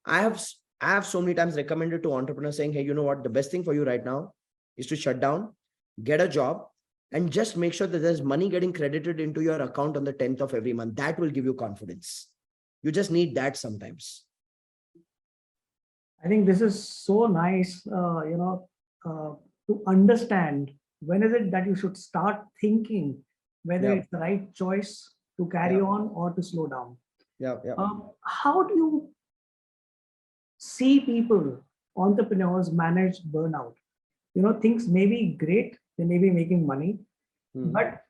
I have so many times recommended to entrepreneurs saying, hey, you know what? The best thing for you right now is to shut down, get a job, and just make sure that there's money getting credited into your account on the 10th of every month. That will give you confidence. You just need that sometimes. I think this is so nice, to understand when is it that you should start thinking whether it's the right choice to carry on or to slow down. How do you see people, entrepreneurs, manage burnout? Things may be great, they may be making money, but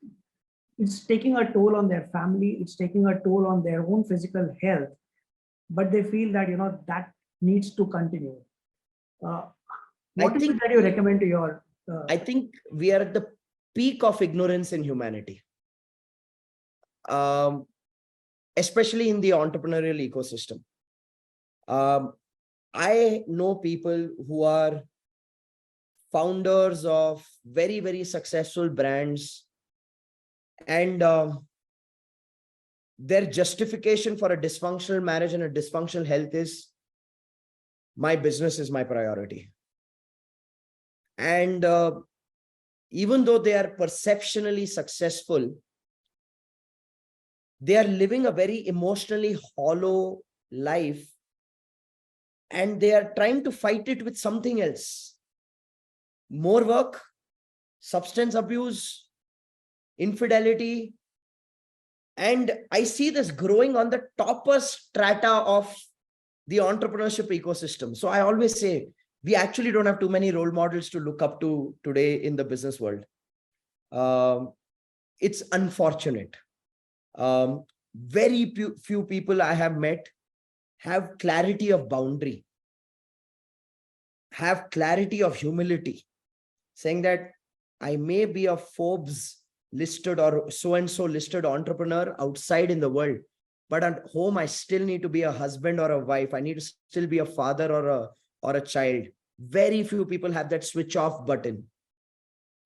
it's taking a toll on their family, it's taking a toll on their own physical health, but they feel that, that needs to continue. What is it that you recommend to your... I think we are at the peak of ignorance in humanity. Especially in the entrepreneurial ecosystem. I know people who are founders of very, very successful brands, and their justification for a dysfunctional marriage and a dysfunctional health is, my business is my priority. And even though they are perceptionally successful, they are living a very emotionally hollow life, and they are trying to fight it with something else. More work, substance abuse, infidelity. And I see this growing on the topper strata of the entrepreneurship ecosystem. So I always say, we actually don't have too many role models to look up to today in the business world. It's unfortunate. Very few people I have met have clarity of boundary, have clarity of humility, saying that I may be a Forbes listed or so-and-so listed entrepreneur outside in the world, but at home, I still need to be a husband or a wife. I need to still be a father or a child. Very few people have that switch off button,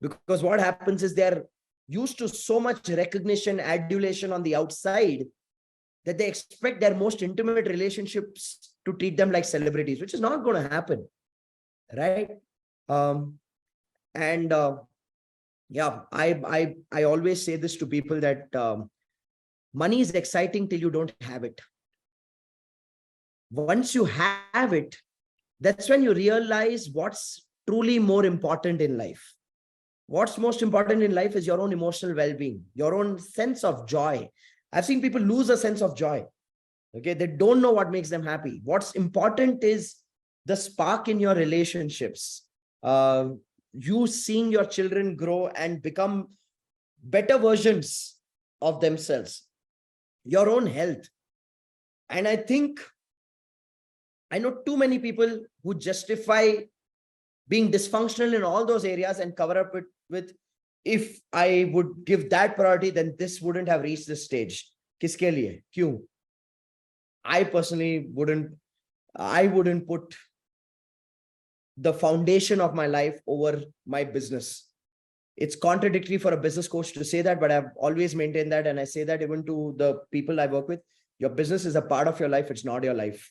because what happens is they're used to so much recognition, adulation on the outside, that they expect their most intimate relationships to treat them like celebrities, which is not going to happen, right? Yeah, I always say this to people, that money is exciting till you don't have it. Once you have it, that's when you realize what's truly more important in life. What's most important in life is your own emotional well-being, your own sense of joy. I've seen people lose a sense of joy. Okay, they don't know what makes them happy. What's important is the spark in your relationships. You seeing your children grow and become better versions of themselves, your own health. And I think I know too many people who justify being dysfunctional in all those areas and cover up it with, if I would give that priority, then this wouldn't have reached this stage. Kiske liye? Kyun? I personally wouldn't put the foundation of my life over my business. It's contradictory for a business coach to say that, but I've always maintained that. And I say that even to the people I work with, your business is a part of your life. It's not your life.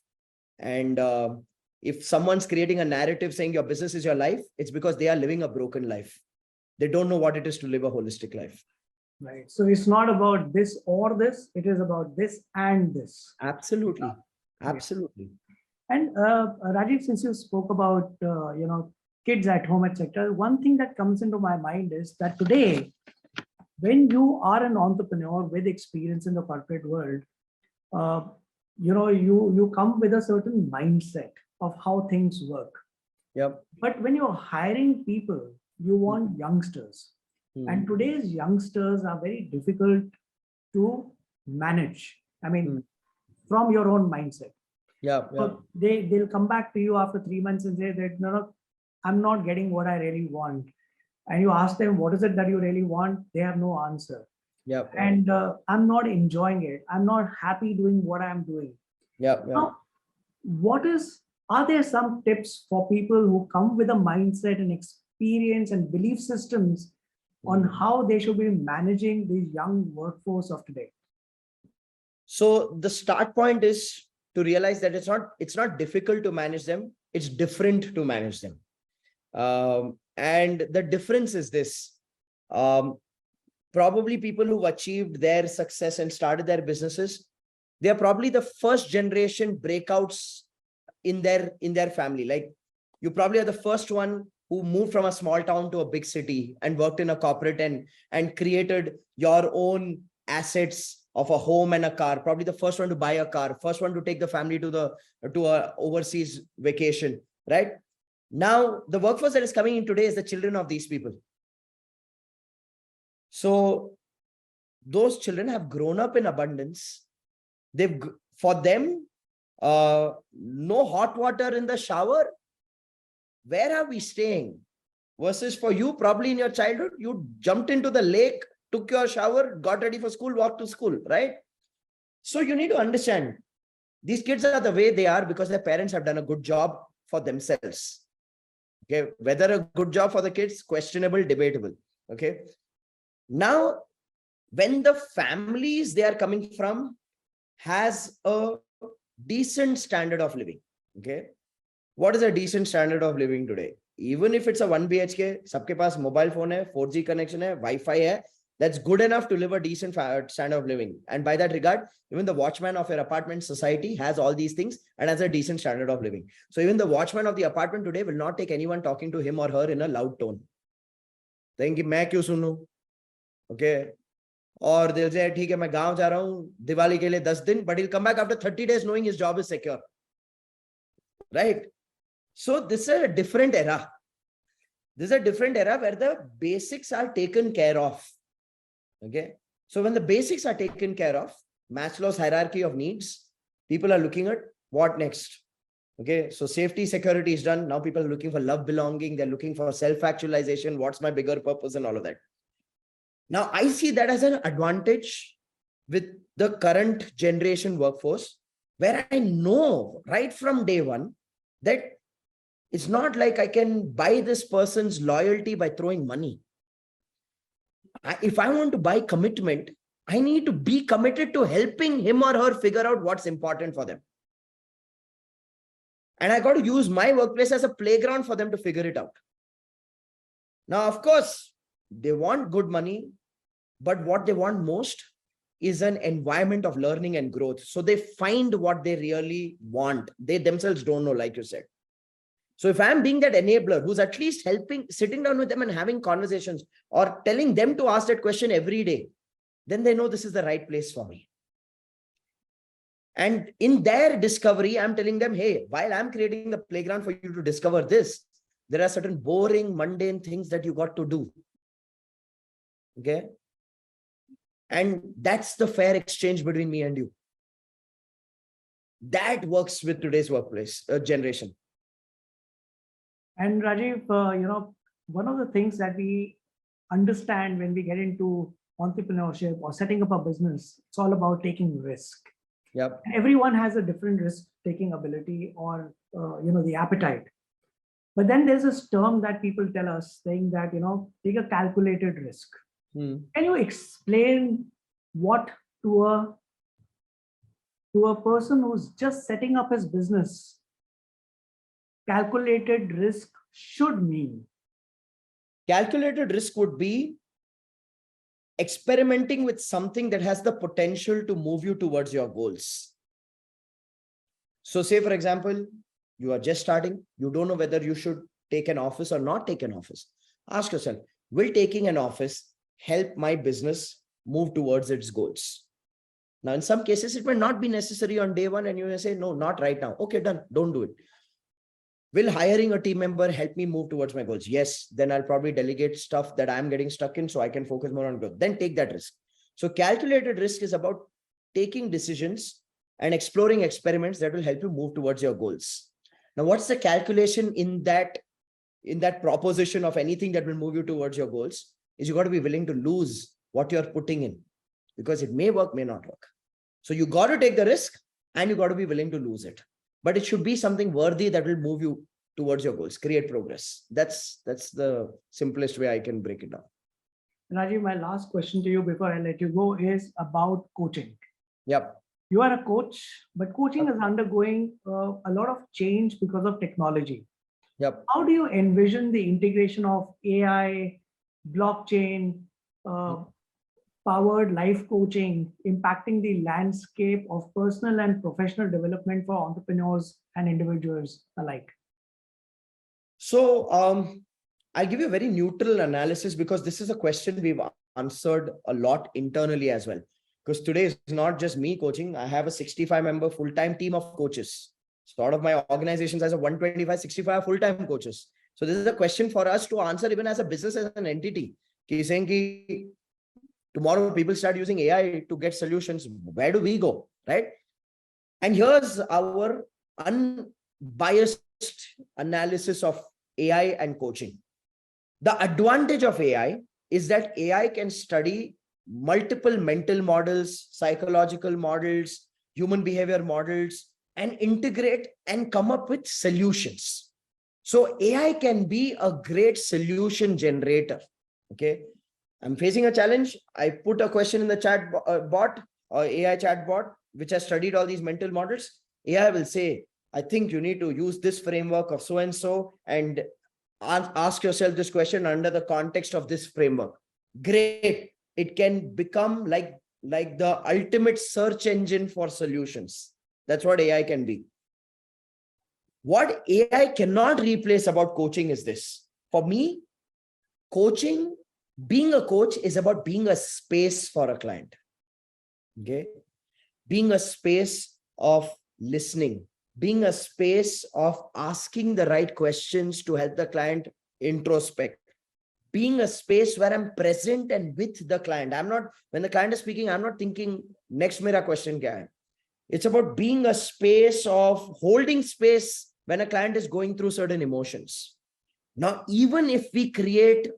And if someone's creating a narrative saying your business is your life, it's because they are living a broken life. They don't know what it is to live a holistic life. Right. So it's not about this or this. It is about this and this. Absolutely. Absolutely. And Rajiv, since you spoke about, kids at home, etc., one thing that comes into my mind is that today, when you are an entrepreneur with experience in the corporate world, you come with a certain mindset of how things work. Yep. But when you're hiring people, you want youngsters. And today's youngsters are very difficult to manage. I mean, from your own mindset. Yeah. So they'll come back to you after 3 months and say that, no, I'm not getting what I really want. And you ask them, what is it that you really want? They have no answer. Yeah. And I'm not enjoying it. I'm not happy doing what I'm doing. Yeah. Now, are there some tips for people who come with a mindset and experience and belief systems on how they should be managing the young workforce of today? So the start point is to realize that it's not difficult to manage them. It's different to manage them. And the difference is this. Probably people who've achieved their success and started their businesses, they are probably the first generation breakouts in their family. Like, you probably are the first one who moved from a small town to a big city and worked in a corporate and created your own assets of a home and a car. Probably the first one to buy a car, first one to take the family to a overseas vacation, right? Now, the workforce that is coming in today is the children of these people. So those children have grown up in abundance. For them, no hot water in the shower. Where are we staying? Versus for you, probably in your childhood, you jumped into the lake, took your shower, got ready for school, walked to school, right? So you need to understand, these kids are the way they are because their parents have done a good job for themselves. Okay, whether a good job for the kids, questionable, debatable. Okay, now when the families they are coming from has a decent standard of living. Okay, what is a decent standard of living today? Even if it's a 1 BHK, सबके पास mobile phone है, 4G connection है, Wi-Fi है, that's good enough to live a decent standard of living. And by that regard, even the watchman of your apartment society has all these things and has a decent standard of living. So even the watchman of the apartment today will not take anyone talking to him or her in a loud tone. Saying, मैं क्यों सुनूं? Okay. Or they'll say, ठीक है, मैं गांव जा रहा हूं दिवाली के लिए 10 दिन, but he'll come back after 30 days knowing his job is secure. Right? So this is a different era. This is a different era where the basics are taken care of. Okay. So when the basics are taken care of, Maslow's hierarchy of needs, people are looking at what next. Okay. So safety, security is done. Now people are looking for love, belonging. They're looking for self-actualization. What's my bigger purpose and all of that. Now I see that as an advantage with the current generation workforce, where I know right from day one that it's not like I can buy this person's loyalty by throwing money. If I want to buy commitment, I need to be committed to helping him or her figure out what's important for them. And I got to use my workplace as a playground for them to figure it out. Now, of course, they want good money, but what they want most is an environment of learning and growth. So they find what they really want. They themselves don't know, like you said. So if I'm being that enabler who's at least helping, sitting down with them and having conversations or telling them to ask that question every day, then they know this is the right place for me. And in their discovery, I'm telling them, hey, while I'm creating the playground for you to discover this, there are certain boring, mundane things that you got to do. Okay. And that's the fair exchange between me and you. That works with today's workplace generation. And Rajiv, one of the things that we understand when we get into entrepreneurship or setting up a business, it's all about taking risk. Yep. Everyone has a different risk-taking ability or, the appetite. But then there's this term that people tell us saying that, take a calculated risk. Can you explain what to a person who's just setting up his business, calculated risk should mean? Calculated risk would be experimenting with something that has the potential to move you towards your goals. So say, for example, you are just starting. You don't know whether you should take an office or not take an office. Ask yourself, will taking an office help my business move towards its goals? Now, in some cases, it may not be necessary on day one and you may say, no, not right now. Okay, done. Don't do it. Will hiring a team member help me move towards my goals? Yes. Then I'll probably delegate stuff that I'm getting stuck in so I can focus more on growth. Then take that risk. So calculated risk is about taking decisions and exploring experiments that will help you move towards your goals. Now, what's the calculation in that proposition of anything that will move you towards your goals? Is you got to be willing to lose what you're putting in, because it may work, may not work. So you got to take the risk and you got to be willing to lose it. But it should be something worthy that will move you towards your goals, create progress. That's the simplest way I can break it down. Rajiv, my last question to you before I let you go is about coaching. Yep. You are a coach, but coaching is undergoing a lot of change because of technology. Yep. How do you envision the integration of AI, blockchain, powered life coaching impacting the landscape of personal and professional development for entrepreneurs and individuals alike? So I'll give you a very neutral analysis, because this is a question we've answered a lot internally as well. Because today is not just me coaching. I have a 65-member full-time team of coaches. So out of my organizations as a 125, 65 full-time coaches. So this is a question for us to answer even as a business, as an entity. Saying ki tomorrow people start using AI to get solutions. Where do we go, right? And here's our unbiased analysis of AI and coaching. The advantage of AI is that AI can study multiple mental models, psychological models, human behavior models, and integrate and come up with solutions. So AI can be a great solution generator. Okay. I'm facing a challenge. I put a question in the chat bot or AI chat bot, which has studied all these mental models. AI will say, I think you need to use this framework of so-and-so and ask yourself this question under the context of this framework. Great. It can become like the ultimate search engine for solutions. That's what AI can be. What AI cannot replace about coaching is this. For me, coaching, being a coach is about being a space for a client. Okay. Being a space of listening, being a space of asking the right questions to help the client introspect, being a space where I'm present and with the client. I'm not, when the client is speaking, I'm not thinking next mera question kya hai. It's about being a space of holding space when a client is going through certain emotions. Now, even if we create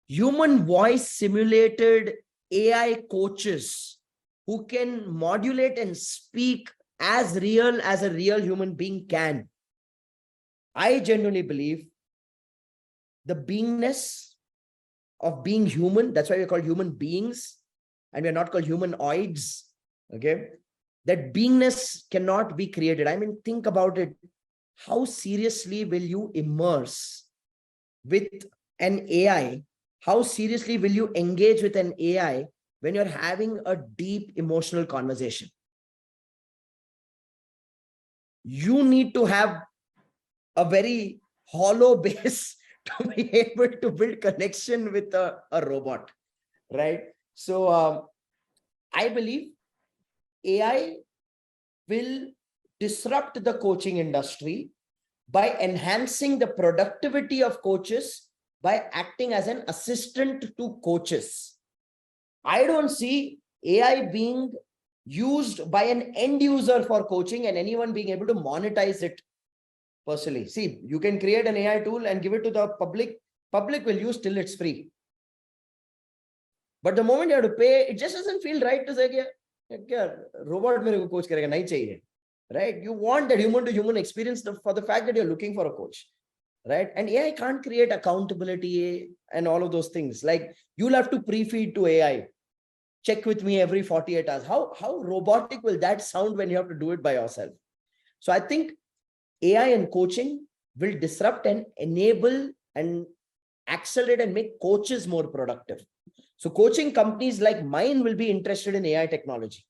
human voice simulated AI coaches who can modulate and speak as real as a real human being can, I genuinely believe the beingness of being human, that's why we're called human beings and we're not called humanoids. Okay. That beingness cannot be created. I mean, think about it. How seriously will you immerse with an AI? How seriously will you engage with an AI when you're having a deep emotional conversation? You need to have a very hollow base to be able to build connection with a robot, right? So I believe AI will disrupt the coaching industry by enhancing the productivity of coaches by acting as an assistant to coaches. I don't see AI being used by an end user for coaching and anyone being able to monetize it personally. See, you can create an AI tool and give it to the public. Public will use till it's free. But the moment you have to pay, it just doesn't feel right to say, robot mere ko coach karega, nahi chahiye. Right? You want that human to human experience for the fact that you're looking for a coach. Right? And AI can't create accountability and all of those things. Like you'll have to pre-feed to AI. Check with me every 48 hours. How robotic will that sound when you have to do it by yourself? So I think AI and coaching will disrupt and enable and accelerate and make coaches more productive. So coaching companies like mine will be interested in AI technology.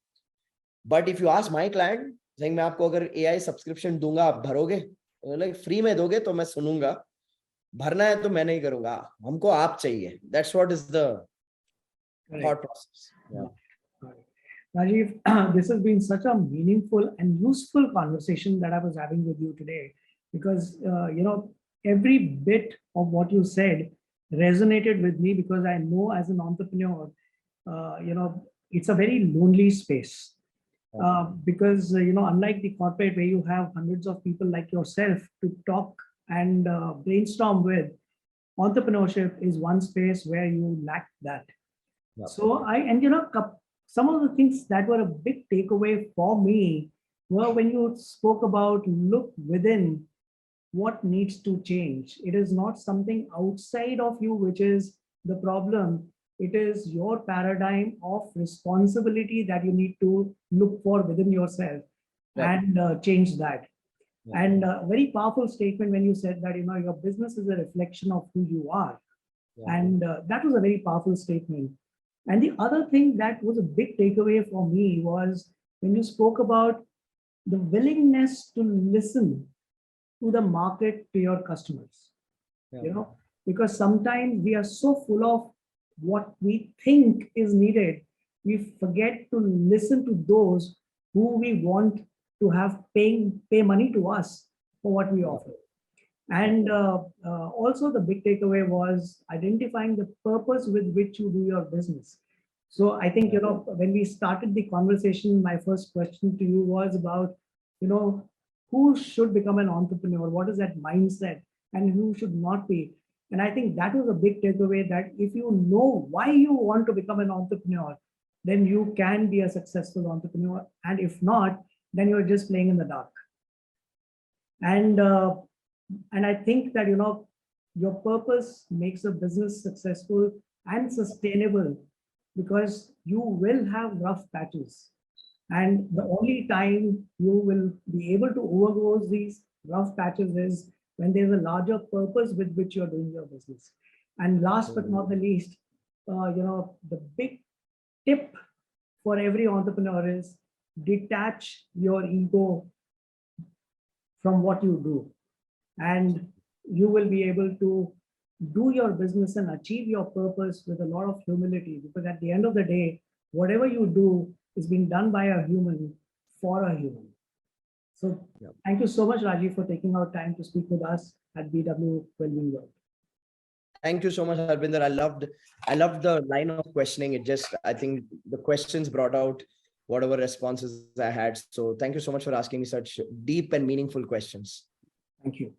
But if you ask my client, saying मैं आपको अगर AI subscription दूंगा आप भरोगे, like free में दोगे तो मैं सुनूंगा, भरना है तो मैं नहीं करूंगा, हमको आप चाहिए. That's what is the thought process. Yeah. Rajiv, this has been such a meaningful and useful conversation that I was having with you today, because every bit of what you said resonated with me, because I know as an entrepreneur, it's a very lonely space. Because unlike the corporate where you have hundreds of people like yourself to talk and brainstorm with, entrepreneurship is one space where you lack that. Yep. So some of the things that were a big takeaway for me were when you spoke about look within what needs to change. It is not something outside of you which is the problem. It is your paradigm of responsibility that you need to look for within yourself, right, and change that. Yeah. And a very powerful statement when you said that your business is a reflection of who you are. Yeah. And that was a very powerful statement. And the other thing that was a big takeaway for me was when you spoke about the willingness to listen to the market, to your customers. Yeah. Because sometimes we are so full of what we think is needed, we forget to listen to those who we want to have pay money to us for what we offer. And also the big takeaway was identifying the purpose with which you do your business. So I think, when we started the conversation, my first question to you was about, who should become an entrepreneur? What is that mindset and who should not be? And I think that was a big takeaway, that if you know why you want to become an entrepreneur, then you can be a successful entrepreneur. And if not, then you're just playing in the dark. And And I think that, your purpose makes a business successful and sustainable, because you will have rough patches. And the only time you will be able to overgo these rough patches is when there's a larger purpose with which you're doing your business. And last but not the least, the big tip for every entrepreneur is detach your ego from what you do. And you will be able to do your business and achieve your purpose with a lot of humility, because at the end of the day, whatever you do is being done by a human for a human. So thank you so much, Rajiv, for taking our time to speak with us at BW Wellbeing World. Thank you so much, Harbinder. I loved the line of questioning. I think the questions brought out whatever responses I had. So thank you so much for asking me such deep and meaningful questions. Thank you.